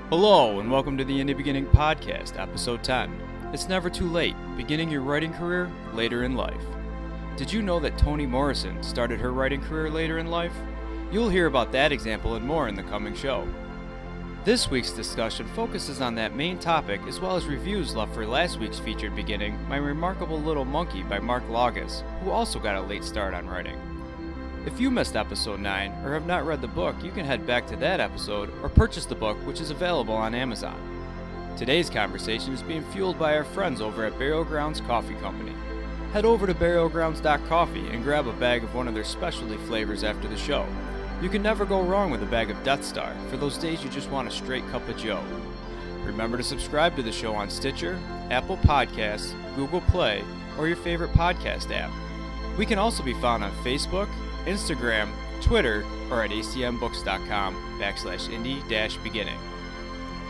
Hello, and welcome to the In the Beginning podcast, episode 10. It's never too late, beginning your writing career later in life. Did you know that Toni Morrison started her writing career later in life? You'll hear about that example and more in the coming show. This week's discussion focuses on that main topic as well as reviews left for last week's featured beginning, My Remarkable Little Monkey by Mark Logos, who also got a late start on writing. If you missed episode 9 or have not read the book, you can head back to that episode or purchase the book, which is available on Amazon. Today's conversation is being fueled by our friends over at Burial Grounds Coffee Company. Head over to burialgrounds.coffee and grab a bag of one of their specialty flavors after the show. You can never go wrong with a bag of Death Star for those days you just want a straight cup of joe. Remember to subscribe to the show on Stitcher, Apple Podcasts, Google Play, or your favorite podcast app. We can also be found on Facebook, Instagram, Twitter, or at acmbooks.com/indie-beginning.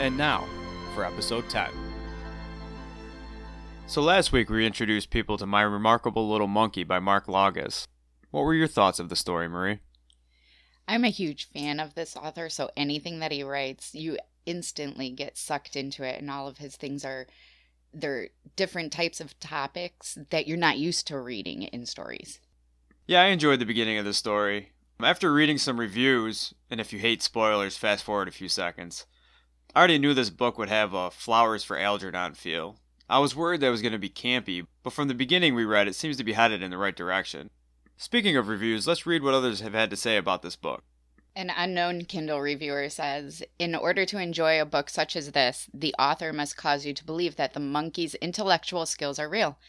And now, for episode 10. So last week we introduced people to My Remarkable Little Monkey by Mark Logos. What were your thoughts of the story, Marie? I'm a huge fan of this author, so anything that he writes, you instantly get sucked into it, and all of his things they're different types of topics that you're not used to reading in stories. Yeah, I enjoyed the beginning of the story. After reading some reviews, and if you hate spoilers, fast forward a few seconds, I already knew this book would have a Flowers for Algernon feel. I was worried that it was going to be campy, but from the beginning we read, it seems to be headed in the right direction. Speaking of reviews, let's read what others have had to say about this book. An unknown Kindle reviewer says, "In order to enjoy a book such as this, the author must cause you to believe that the monkey's intellectual skills are real.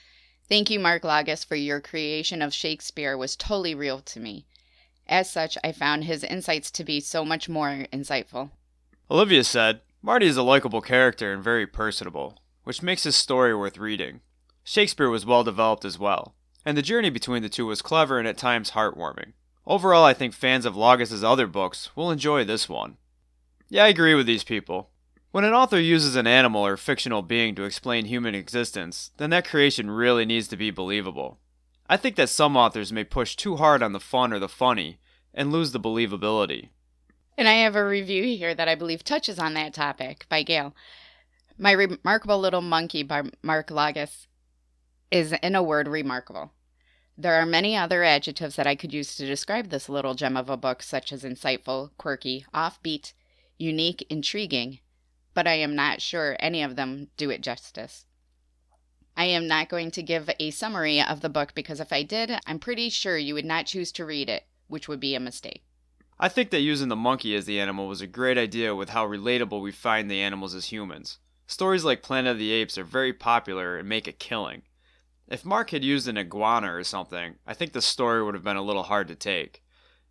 Thank you, Mark Logos, for your creation of Shakespeare was totally real to me. As such, I found his insights to be so much more insightful." Olivia said, Marty is a likable character and very personable, which makes his story worth reading. Shakespeare was well developed as well, and the journey between the two was clever and at times heartwarming. Overall, I think fans of Logos' other books will enjoy this one. Yeah, I agree with these people. When an author uses an animal or fictional being to explain human existence, then that creation really needs to be believable. I think that some authors may push too hard on the fun or the funny and lose the believability. And I have a review here that I believe touches on that topic by Gail. My Remarkable Little Monkey by Mark Logos is, in a word, remarkable. There are many other adjectives that I could use to describe this little gem of a book, such as insightful, quirky, offbeat, unique, intriguing, but I am not sure any of them do it justice. I am not going to give a summary of the book because if I did, I'm pretty sure you would not choose to read it, which would be a mistake. I think that using the monkey as the animal was a great idea with how relatable we find the animals as humans. Stories like Planet of the Apes are very popular and make a killing. If Mark had used an iguana or something, I think the story would have been a little hard to take.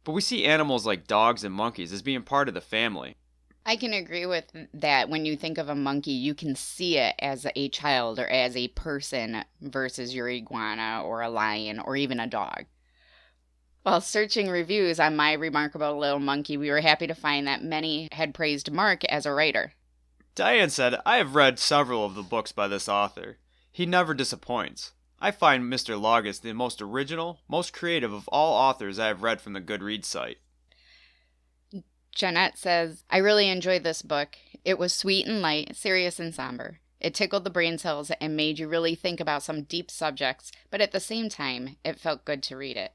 But we see animals like dogs and monkeys as being part of the family. I can agree with that. When you think of a monkey, you can see it as a child or as a person versus your iguana or a lion or even a dog. While searching reviews on My Remarkable Little Monkey, we were happy to find that many had praised Mark as a writer. Diane said, I have read several of the books by this author. He never disappoints. I find Mr. Logos the most original, most creative of all authors I have read from the Goodreads site. Jeanette says, I really enjoyed this book. It was sweet and light, serious and somber. It tickled the brain cells and made you really think about some deep subjects, but at the same time, it felt good to read it.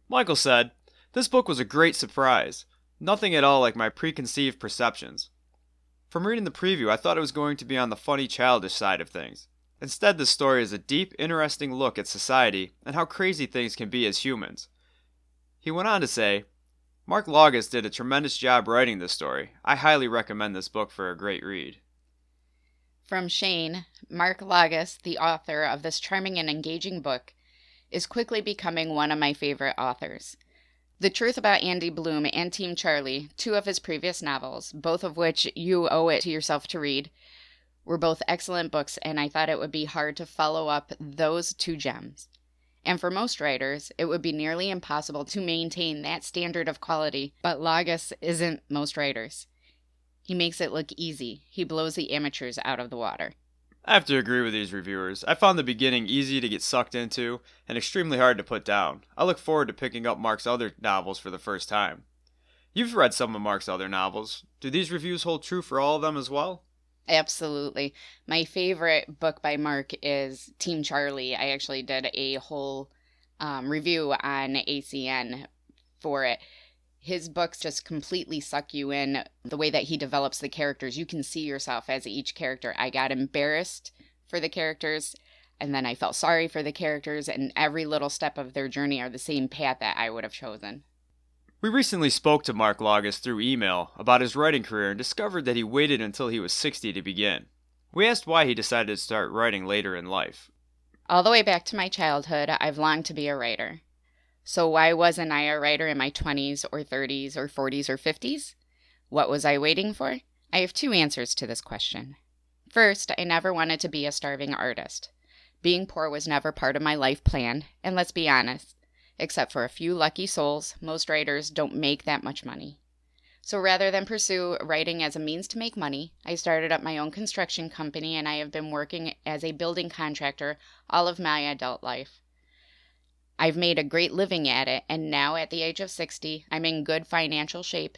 Michael said, this book was a great surprise. Nothing at all like my preconceived perceptions. From reading the preview, I thought it was going to be on the funny, childish side of things. Instead, this story is a deep, interesting look at society and how crazy things can be as humans. He went on to say, Mark Logos did a tremendous job writing this story. I highly recommend this book for a great read. From Shane, Mark Logos, the author of this charming and engaging book, is quickly becoming one of my favorite authors. The Truth About Andy Bloom and Team Charlie, two of his previous novels, both of which you owe it to yourself to read, were both excellent books, and I thought it would be hard to follow up those two gems. And for most writers, it would be nearly impossible to maintain that standard of quality, but Logos isn't most writers. He makes it look easy. He blows the amateurs out of the water. I have to agree with these reviewers. I found the beginning easy to get sucked into and extremely hard to put down. I look forward to picking up Mark's other novels for the first time. You've read some of Mark's other novels. Do these reviews hold true for all of them as well? Absolutely. My favorite book by Mark is Team Charlie. I actually did a whole review on ACN for it. His books just completely suck you in. The way that he develops the characters, you can see yourself as each character. I got embarrassed for the characters, and then I felt sorry for the characters, and every little step of their journey are the same path that I would have chosen. We recently spoke to Mark Lagas through email about his writing career and discovered that he waited until he was 60 to begin. We asked why he decided to start writing later in life. All the way back to my childhood, I've longed to be a writer. So why wasn't I a writer in my 20s or 30s or 40s or 50s? What was I waiting for? I have two answers to this question. First, I never wanted to be a starving artist. Being poor was never part of my life plan, and let's be honest, except for a few lucky souls, most writers don't make that much money. So rather than pursue writing as a means to make money, I started up my own construction company, and I have been working as a building contractor all of my adult life. I've made a great living at it, and now at the age of 60, I'm in good financial shape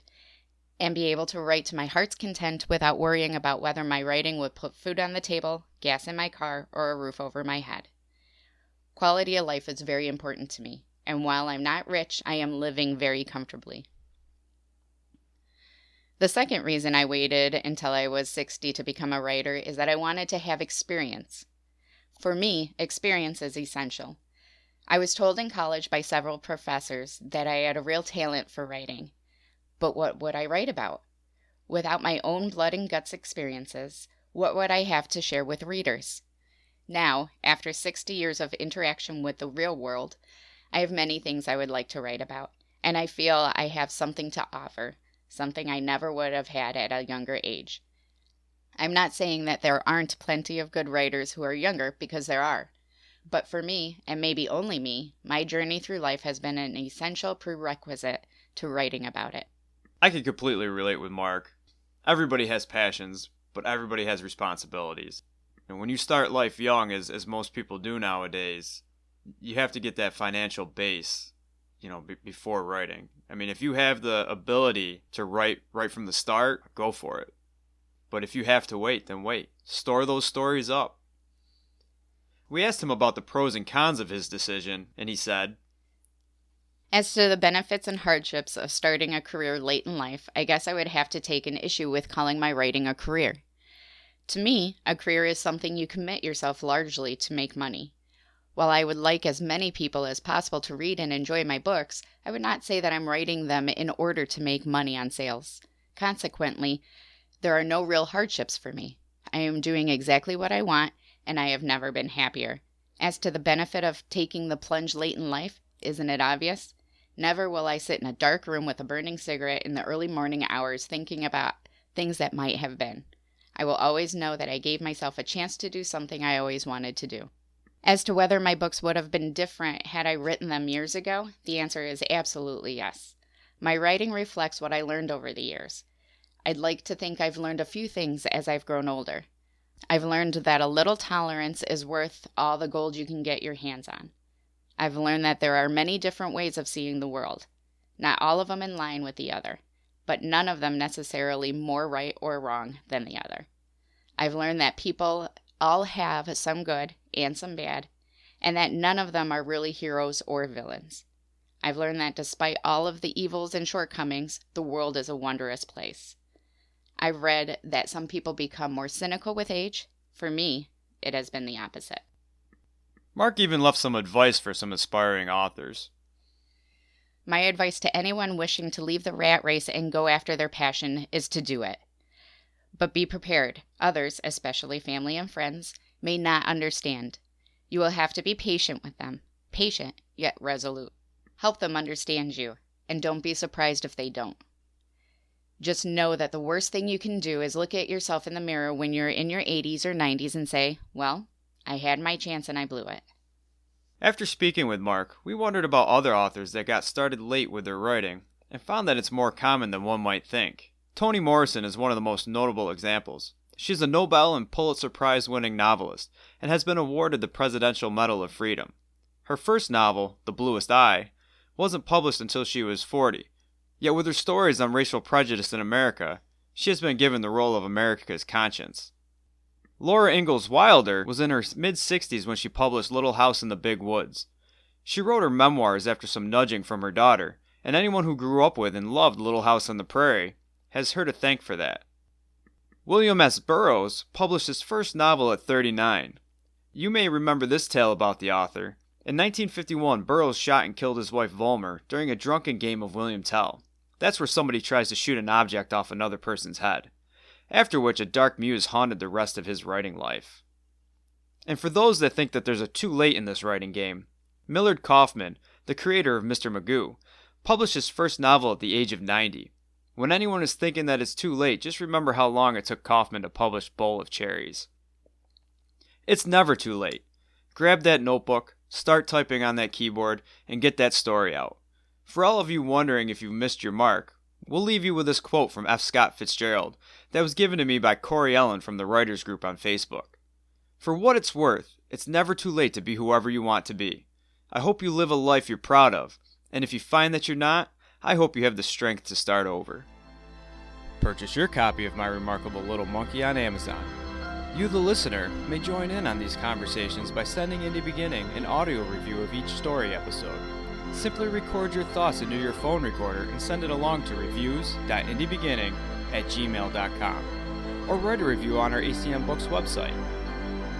and be able to write to my heart's content without worrying about whether my writing would put food on the table, gas in my car, or a roof over my head. Quality of life is very important to me, and while I'm not rich, I am living very comfortably. The second reason I waited until I was 60 to become a writer is that I wanted to have experience. For me, experience is essential. I was told in college by several professors that I had a real talent for writing. But what would I write about? Without my own blood and guts experiences, what would I have to share with readers? Now, after 60 years of interaction with the real world, I have many things I would like to write about, and I feel I have something to offer, something I never would have had at a younger age. I'm not saying that there aren't plenty of good writers who are younger, because there are. But for me, and maybe only me, my journey through life has been an essential prerequisite to writing about it. I can completely relate with Mark. Everybody has passions, but everybody has responsibilities. And when you start life young, as most people do nowadays, you have to get that financial base, before writing. I mean, if you have the ability to write right from the start, go for it. But if you have to wait, then wait. Store those stories up. We asked him about the pros and cons of his decision, and he said, As to the benefits and hardships of starting a career late in life, I guess I would have to take an issue with calling my writing a career. To me, a career is something you commit yourself largely to make money. While I would like as many people as possible to read and enjoy my books, I would not say that I'm writing them in order to make money on sales. Consequently, there are no real hardships for me. I am doing exactly what I want, and I have never been happier. As to the benefit of taking the plunge late in life, isn't it obvious? Never will I sit in a dark room with a burning cigarette in the early morning hours thinking about things that might have been. I will always know that I gave myself a chance to do something I always wanted to do. As to whether my books would have been different had I written them years ago, the answer is absolutely yes. My writing reflects what I learned over the years. I'd like to think I've learned a few things as I've grown older. I've learned that a little tolerance is worth all the gold you can get your hands on. I've learned that there are many different ways of seeing the world, not all of them in line with the other, but none of them necessarily more right or wrong than the other. I've learned that people all have some good and some bad, and that none of them are really heroes or villains. I've learned that despite all of the evils and shortcomings, the world is a wondrous place. I've read that some people become more cynical with age. For me, it has been the opposite. Mark even left some advice for some aspiring authors. My advice to anyone wishing to leave the rat race and go after their passion is to do it. But be prepared. Others, especially family and friends, may not understand. You will have to be patient with them. Patient, yet resolute. Help them understand you, and don't be surprised if they don't. Just know that the worst thing you can do is look at yourself in the mirror when you're in your 80s or 90s and say, well, I had my chance and I blew it. After speaking with Mark, we wondered about other authors that got started late with their writing and found that it's more common than one might think. Toni Morrison is one of the most notable examples. She's a Nobel and Pulitzer Prize-winning novelist and has been awarded the Presidential Medal of Freedom. Her first novel, The Bluest Eye, wasn't published until she was 40, Yet with her stories on racial prejudice in America, she has been given the role of America's conscience. Laura Ingalls Wilder was in her mid-60s when she published Little House in the Big Woods. She wrote her memoirs after some nudging from her daughter, and anyone who grew up with and loved Little House on the Prairie has her to thank for that. William S. Burroughs published his first novel at 39. You may remember this tale about the author. In 1951, Burroughs shot and killed his wife Volmer during a drunken game of William Tell. That's where somebody tries to shoot an object off another person's head. After which, a dark muse haunted the rest of his writing life. And for those that think that there's a too late in this writing game, Millard Kaufman, the creator of Mr. Magoo, published his first novel at the age of 90. When anyone is thinking that it's too late, just remember how long it took Kaufman to publish Bowl of Cherries. It's never too late. Grab that notebook, start typing on that keyboard, and get that story out. For all of you wondering if you've missed your mark, we'll leave you with this quote from F. Scott Fitzgerald that was given to me by Corey Ellen from the Writers Group on Facebook. For what it's worth, it's never too late to be whoever you want to be. I hope you live a life you're proud of, and if you find that you're not, I hope you have the strength to start over. Purchase your copy of My Remarkable Little Monkey on Amazon. You, the listener, may join in on these conversations by sending Indie Beginning an audio review of each story episode. Simply record your thoughts into your phone recorder and send it along to reviews.indiebeginning@gmail.com or write a review on our ACM Books website.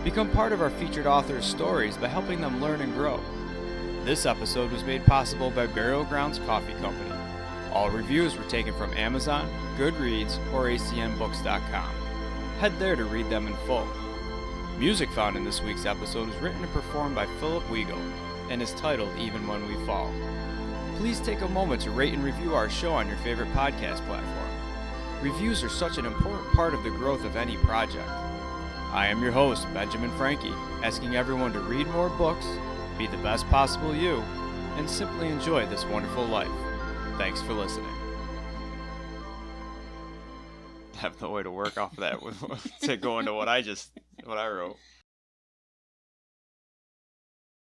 Become part of our featured authors' stories by helping them learn and grow. This episode was made possible by Burial Grounds Coffee Company. All reviews were taken from Amazon, Goodreads, or acmbooks.com. Head there to read them in full. Music found in this week's episode was written and performed by Philip Wiegel and is titled Even When We Fall. Please take a moment to rate and review our show on your favorite podcast platform. Reviews are such an important part of the growth of any project. I am your host, Benjamin Frankie, asking everyone to read more books, be the best possible you, and simply enjoy this wonderful life. Thanks for listening. I have no way to work off of that to go into what I wrote.